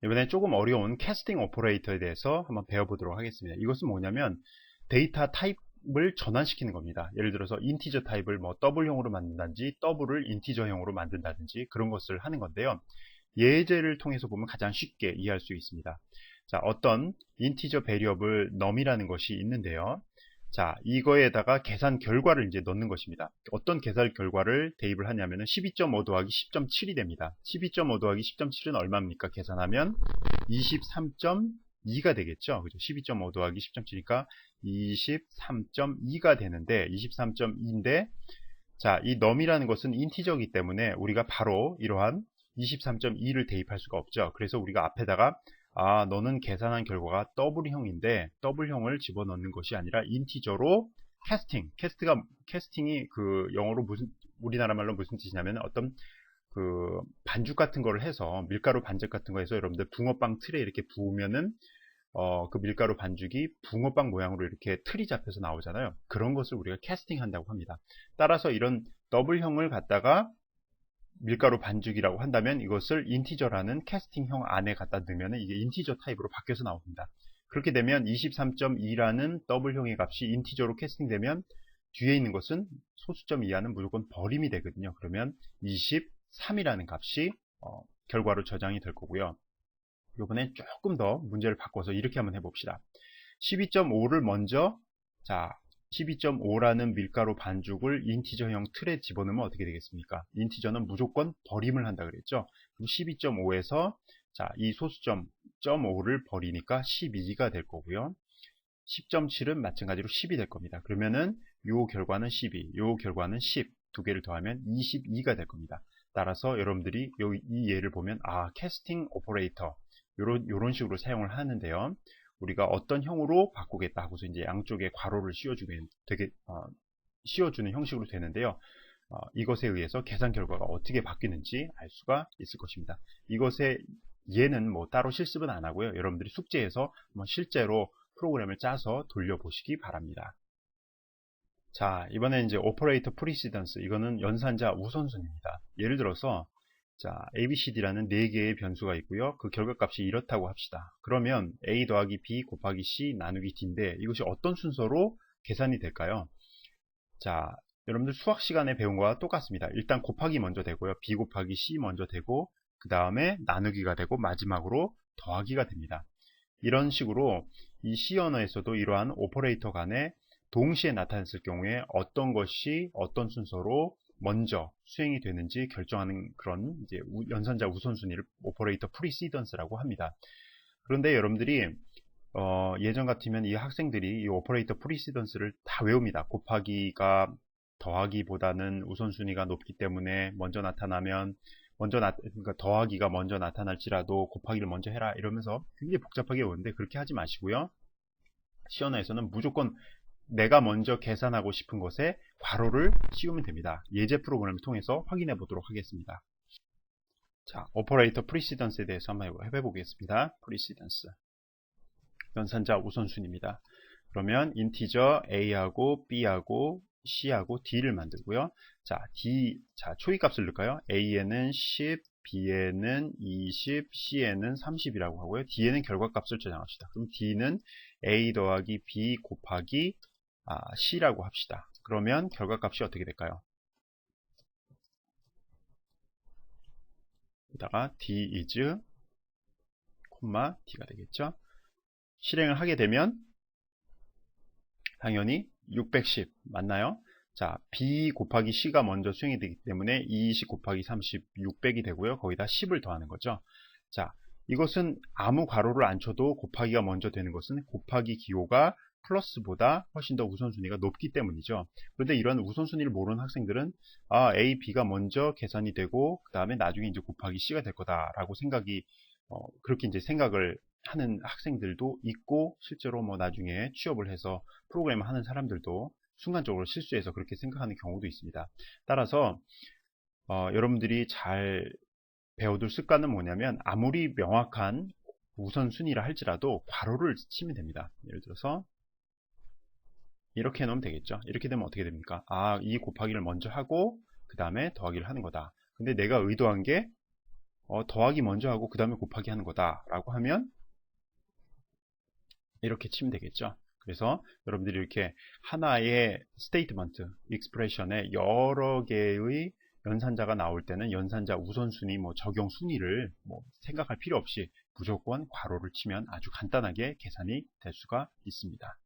이번에 조금 어려운 캐스팅 오퍼레이터에 대해서 한번 배워보도록 하겠습니다. 이것은 뭐냐면 데이터 타입을 전환시키는 겁니다. 예를 들어서 인티저 타입을 뭐 더블형으로 만든다든지 더블을 인티저형으로 만든다든지 그런 것을 하는 건데요. 예제를 통해서 보면 가장 쉽게 이해할 수 있습니다. 자, 어떤 인티저 베리어블 num이라는 것이 있는데요. 자, 이거에다가 계산 결과를 이제 넣는 것입니다. 어떤 계산 결과를 대입을 하냐면은 12.5 더하기 10.7이 됩니다. 12.5 더하기 10.7은 얼마입니까? 계산하면 23.2가 되겠죠. 그죠? 12.5 더하기 10.7이니까 23.2가 되는데 23.2인데 자, 이 num이라는 것은 인티저이기 때문에 우리가 바로 이러한 23.2를 대입할 수가 없죠. 그래서 우리가 앞에다가 너는 계산한 결과가 더블형인데 더블형을 집어넣는 것이 아니라 인티저로 캐스팅이 그 영어로 우리나라 말로 무슨 뜻이냐면 어떤 그 반죽 같은 거를 해서 밀가루 반죽 같은 거 해서 여러분들 붕어빵 틀에 이렇게 부으면은 그 밀가루 반죽이 붕어빵 모양으로 이렇게 틀이 잡혀서 나오잖아요. 그런 것을 우리가 캐스팅 한다고 합니다. 따라서 이런 더블형을 갖다가 밀가루 반죽이라고 한다면 이것을 인티저라는 캐스팅형 안에 갖다 넣으면 이게 인티저 타입으로 바뀌어서 나옵니다. 그렇게 되면 23.2라는 더블형의 값이 인티저로 캐스팅되면 뒤에 있는 것은 소수점 이하는 무조건 버림이 되거든요. 그러면 23이라는 값이 결과로 저장이 될 거고요. 이번엔 조금 더 문제를 바꿔서 이렇게 한번 해봅시다. 12.5를 먼저 12.5라는 밀가루 반죽을 인티저형 틀에 집어넣으면 어떻게 되겠습니까? 인티저는 무조건 버림을 한다 그랬죠. 그럼 12.5에서 이 소수점 0.5를 버리니까 12가 될 거고요. 10.7은 마찬가지로 10이 될 겁니다. 그러면은 요 결과는 12, 요 결과는 10, 두 개를 더하면 22가 될 겁니다. 따라서 여러분들이 이 예를 보면 캐스팅 오퍼레이터 요런 식으로 사용을 하는데요. 우리가 어떤 형으로 바꾸겠다 하고서 이제 양쪽에 괄호를 씌워주는 형식으로 되는데요. 이것에 의해서 계산 결과가 어떻게 바뀌는지 알 수가 있을 것입니다. 이것의 예는 뭐 따로 실습은 안 하고요. 여러분들이 숙제에서 실제로 프로그램을 짜서 돌려보시기 바랍니다. 자, 이번에 이제 오퍼레이터 프리시던스, 이거는 연산자 우선순위입니다. 예를 들어서 ABCD라는 4개의 변수가 있고요. 그 결과값이 이렇다고 합시다. 그러면 A 더하기 B 곱하기 C 나누기 D인데 이것이 어떤 순서로 계산이 될까요? 자, 여러분들 수학 시간에 배운 거와 똑같습니다. 일단 곱하기 먼저 되고요. B 곱하기 C 먼저 되고 그 다음에 나누기가 되고 마지막으로 더하기가 됩니다. 이런 식으로 이 C 언어에서도 이러한 오퍼레이터 간에 동시에 나타났을 경우에 어떤 것이 어떤 순서로 먼저 수행이 되는지 결정하는 그런 이제 연산자 우선순위를 오퍼레이터 프리시던스라고 합니다. 그런데 여러분들이 예전 같으면 이 학생들이 이 오퍼레이터 프리시던스를 다 외웁니다. 곱하기가 더하기보다는 우선순위가 높기 때문에 먼저 나타나면 그러니까 더하기가 먼저 나타날지라도 곱하기를 먼저 해라 이러면서 굉장히 복잡하게 오는데 그렇게 하지 마시고요. 시언어에서는 무조건 내가 먼저 계산하고 싶은 것에 괄호를 씌우면 됩니다. 예제 프로그램을 통해서 확인해 보도록 하겠습니다. 자, 오퍼레이터 프리시던스에 대해서 한번 해보겠습니다. 프리시던스. 연산자 우선순위입니다. 그러면 인티저 A하고 B하고 C하고 D를 만들고요. 초이값을 넣을까요? A에는 10, B에는 20, C에는 30이라고 하고요. D에는 결과값을 저장합시다. 그럼 D는 A 더하기 B 곱하기 C라고 합시다. 그러면 결과값이 어떻게 될까요? 여기다가 D is, D가 되겠죠. 실행을 하게 되면 당연히 610 맞나요? B 곱하기 C가 먼저 수행이 되기 때문에 220 곱하기 30, 600이 되고요. 거기다 10을 더하는 거죠. 이것은 아무 괄호를 안 쳐도 곱하기가 먼저 되는 것은 곱하기 기호가 플러스보다 훨씬 더 우선순위가 높기 때문이죠. 그런데 이런 우선순위를 모르는 학생들은 A, B가 먼저 계산이 되고 그 다음에 나중에 이제 곱하기 C가 될 거다라고 그렇게 이제 생각을 하는 학생들도 있고 실제로 뭐 나중에 취업을 해서 프로그램을 하는 사람들도 순간적으로 실수해서 그렇게 생각하는 경우도 있습니다. 따라서 여러분들이 잘 배워둘 습관은 뭐냐면 아무리 명확한 우선순위라 할지라도 괄호를 치면 됩니다. 예를 들어서 이렇게 해놓으면 되겠죠. 이렇게 되면 어떻게 됩니까? 이 곱하기를 먼저 하고 그 다음에 더하기를 하는 거다. 근데 내가 의도한 게 더하기 먼저 하고 그 다음에 곱하기 하는 거다 라고 하면 이렇게 치면 되겠죠. 그래서 여러분들이 이렇게 하나의 스테이트먼트, 익스프레션에 여러 개의 연산자가 나올 때는 연산자 우선순위, 적용 순위를 생각할 필요 없이 무조건 괄호를 치면 아주 간단하게 계산이 될 수가 있습니다.